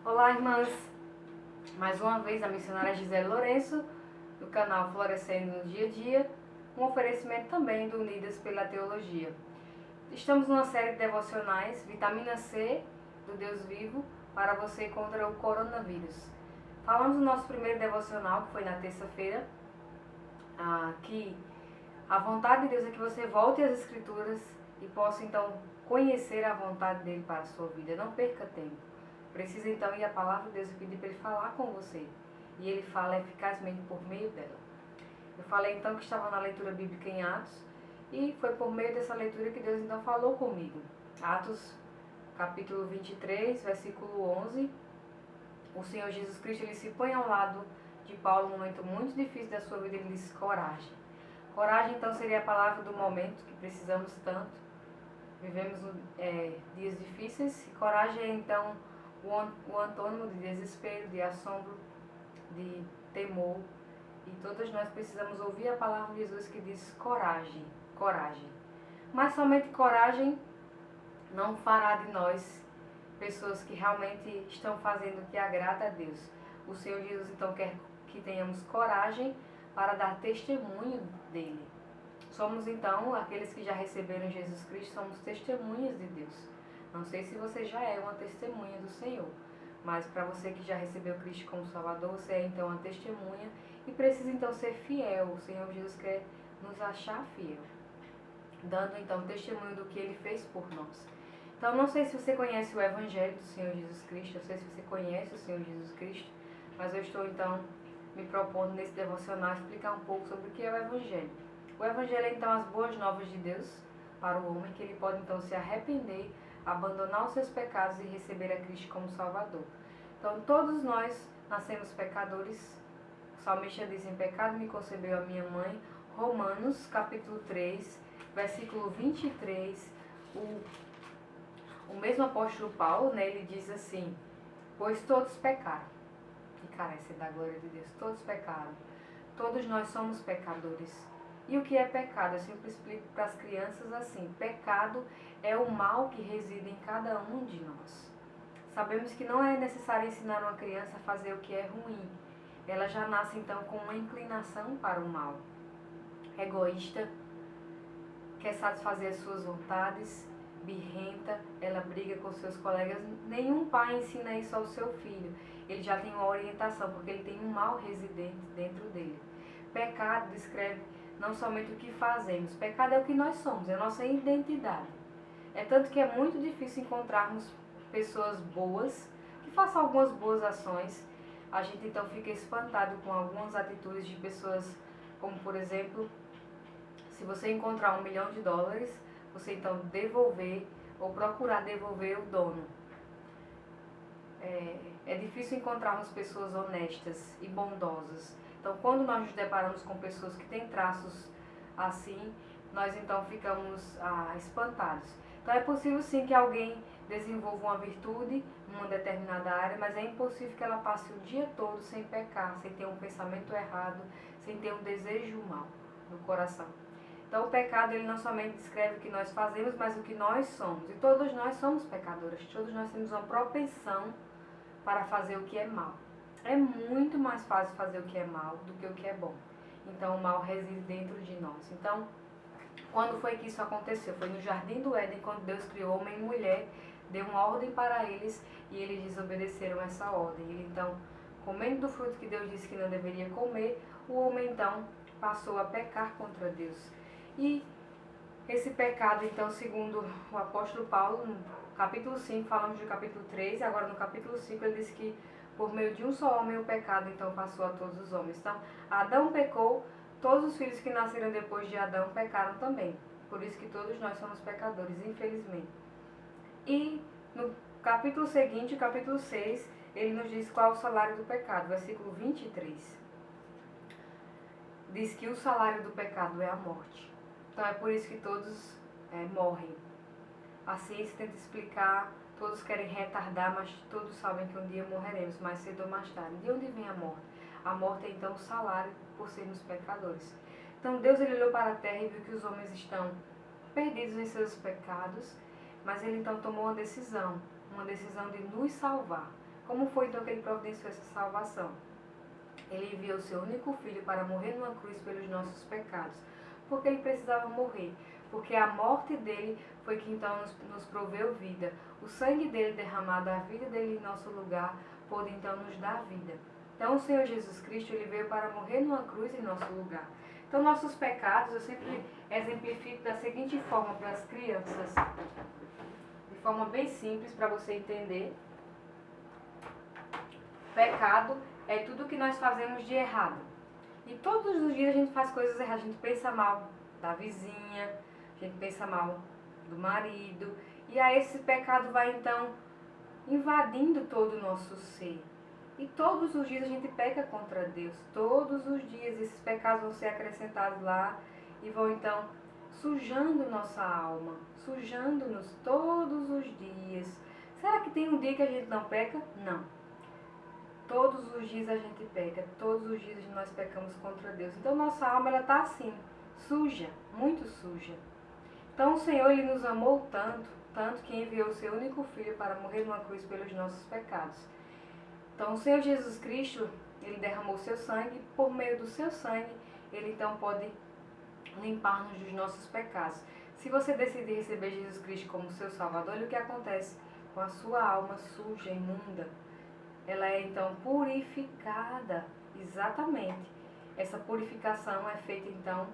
Olá, irmãs! Mais uma vez a missionária Gisele Lourenço, do canal Florescendo no Dia a Dia, um oferecimento também do Unidas pela Teologia. Estamos numa série de devocionais, Vitamina C, do Deus Vivo, para você contra o coronavírus. Falamos no nosso primeiro devocional, que foi na terça-feira, que a vontade de Deus é que você volte às Escrituras e possa então conhecer a vontade dele para a sua vida. Não perca tempo. Precisa então ir à palavra de Deus e pedir para ele falar com você. E ele fala eficazmente por meio dela. Eu falei então que estava na leitura bíblica em Atos. E foi por meio dessa leitura que Deus então falou comigo. Atos capítulo 23, versículo 11. O Senhor Jesus Cristo ele se põe ao lado de Paulo num momento muito difícil da sua vida. Ele diz coragem. Coragem então seria a palavra do momento que precisamos tanto. Vivemos dias difíceis. E coragem é então o antônimo de desespero, de assombro, de temor. E todas nós precisamos ouvir a palavra de Jesus que diz coragem, coragem. Mas somente coragem não fará de nós pessoas que realmente estão fazendo o que agrada a Deus. O Senhor Jesus então quer que tenhamos coragem para dar testemunho dele. Somos então aqueles que já receberam Jesus Cristo, somos testemunhas de Deus. Não sei se você já é uma testemunha do Senhor, mas para você que já recebeu Cristo como Salvador, você é então uma testemunha e precisa então ser fiel. O Senhor Jesus quer nos achar fiel, dando então testemunho do que Ele fez por nós. Então não sei se você conhece o Evangelho do Senhor Jesus Cristo, não sei se você conhece o Senhor Jesus Cristo, mas eu estou então me propondo nesse devocional explicar um pouco sobre o que é o Evangelho. O Evangelho é então as boas novas de Deus para o homem, que ele pode então se arrepender, abandonar os seus pecados e receber a Cristo como Salvador. Então todos nós nascemos pecadores. O salmista diz: em pecado me concebeu a minha mãe. Romanos capítulo 3, versículo 23, o mesmo apóstolo Paulo, né, ele diz assim: pois todos pecaram e carecem da glória de Deus. Todos pecaram. Todos nós somos pecadores. E o que é pecado? Eu sempre explico para as crianças assim: pecado é o mal que reside em cada um de nós. Sabemos que não é necessário ensinar uma criança a fazer o que é ruim. Ela já nasce então com uma inclinação para o mal. Egoísta, quer satisfazer as suas vontades, birrenta, ela briga com seus colegas. Nenhum pai ensina isso ao seu filho. Ele já tem uma orientação, porque ele tem um mal residente dentro dele. Pecado descreve não somente o que fazemos, pecado é o que nós somos, é a nossa identidade. É tanto que é muito difícil encontrarmos pessoas boas, que façam algumas boas ações. A gente então fica espantado com algumas atitudes de pessoas, como por exemplo, se você encontrar $1 milhão, você então devolver ou procurar devolver o dono. É difícil encontrarmos pessoas honestas e bondosas. Então, quando nós nos deparamos com pessoas que têm traços assim, nós então ficamos espantados. Então, é possível sim que alguém desenvolva uma virtude em uma determinada área, mas é impossível que ela passe o dia todo sem pecar, sem ter um pensamento errado, sem ter um desejo mau no coração. Então, o pecado ele não somente descreve o que nós fazemos, mas o que nós somos. E todos nós somos pecadores, todos nós temos uma propensão para fazer o que é mal. É muito mais fácil fazer o que é mal do que o que é bom. Então o mal reside dentro de nós. Então, quando foi que isso aconteceu? Foi no Jardim do Éden, quando Deus criou homem e mulher, deu uma ordem para eles e eles desobedeceram essa ordem. Ele então, comendo do fruto que Deus disse que não deveria comer, o homem então passou a pecar contra Deus. E esse pecado então, segundo o apóstolo Paulo, no capítulo 5, falamos do capítulo 3, agora no capítulo 5 ele diz que por meio de um só homem o pecado então passou a todos os homens. Então, Adão pecou, todos os filhos que nasceram depois de Adão pecaram também. Por isso que todos nós somos pecadores, infelizmente. E no capítulo seguinte, o capítulo 6, ele nos diz qual é o salário do pecado, versículo 23. Diz que o salário do pecado é a morte. Então é por isso que todos morrem. A ciência tenta explicar, todos querem retardar, mas todos sabem que um dia morreremos, mais cedo ou mais tarde. De onde vem a morte? A morte é então o salário por sermos pecadores. Então Deus ele olhou para a terra e viu que os homens estão perdidos em seus pecados, mas ele então tomou uma decisão de nos salvar. Como foi então que ele providenciou essa salvação? Ele enviou o seu único filho para morrer numa cruz pelos nossos pecados, porque ele precisava morrer, porque a morte dele foi que então nos proveu vida. O sangue dele derramado, a vida dele em nosso lugar, pôde então nos dar vida. Então o Senhor Jesus Cristo, ele veio para morrer numa cruz em nosso lugar. Então nossos pecados, eu sempre exemplifico da seguinte forma para as crianças, de forma bem simples para você entender. Pecado é tudo que nós fazemos de errado. E todos os dias a gente faz coisas erradas. A gente pensa mal da vizinha, a gente pensa mal do marido. E aí esse pecado vai então invadindo todo o nosso ser. E todos os dias a gente peca contra Deus. Todos os dias esses pecados vão ser acrescentados lá e vão então sujando nossa alma, sujando-nos todos os dias. Será que tem um dia que a gente não peca? Não. Todos os dias a gente peca, todos os dias nós pecamos contra Deus. Então nossa alma ela está assim, suja, muito suja. Então o Senhor ele nos amou tanto, tanto que enviou o seu único filho para morrer numa cruz pelos nossos pecados. Então o Senhor Jesus Cristo, ele derramou o seu sangue, por meio do seu sangue, ele então pode limpar-nos dos nossos pecados. Se você decidir receber Jesus Cristo como seu Salvador, olha o que acontece com a sua alma suja, imunda. Ela é então purificada, exatamente. Essa purificação é feita então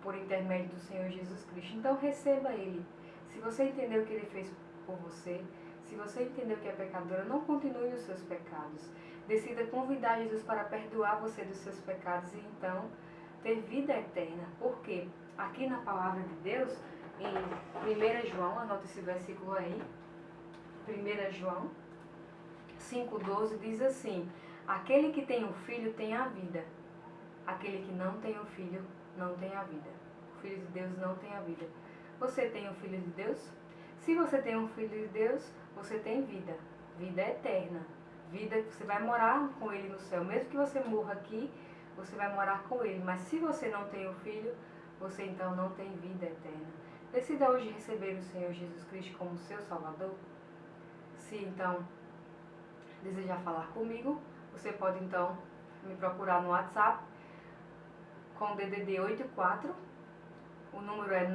por intermédio do Senhor Jesus Cristo. Então receba Ele. Se você entendeu o que Ele fez por você, se você entendeu que é pecadora, não continue nos seus pecados. Decida convidar Jesus para perdoar você dos seus pecados e então ter vida eterna. Por quê? Aqui na palavra de Deus, em 1 João, anota esse versículo aí, 1 João 5,12 diz assim: aquele que tem o filho tem a vida, aquele que não tem o filho não tem a vida. O filho de Deus não tem a vida. Você tem o filho de Deus? Se você tem um filho de Deus, você tem vida, vida eterna, vida que você vai morar com ele no céu. Mesmo que você morra aqui, você vai morar com ele. Mas se você não tem o filho, você então não tem vida eterna. Decida hoje receber o Senhor Jesus Cristo como seu Salvador. Se então desejar falar comigo, você pode então me procurar no WhatsApp com o DDD 84, o número é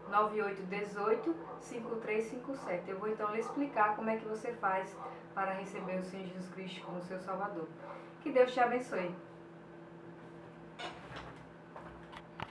99818-5357. Eu vou então lhe explicar como é que você faz para receber o Senhor Jesus Cristo como seu Salvador. Que Deus te abençoe.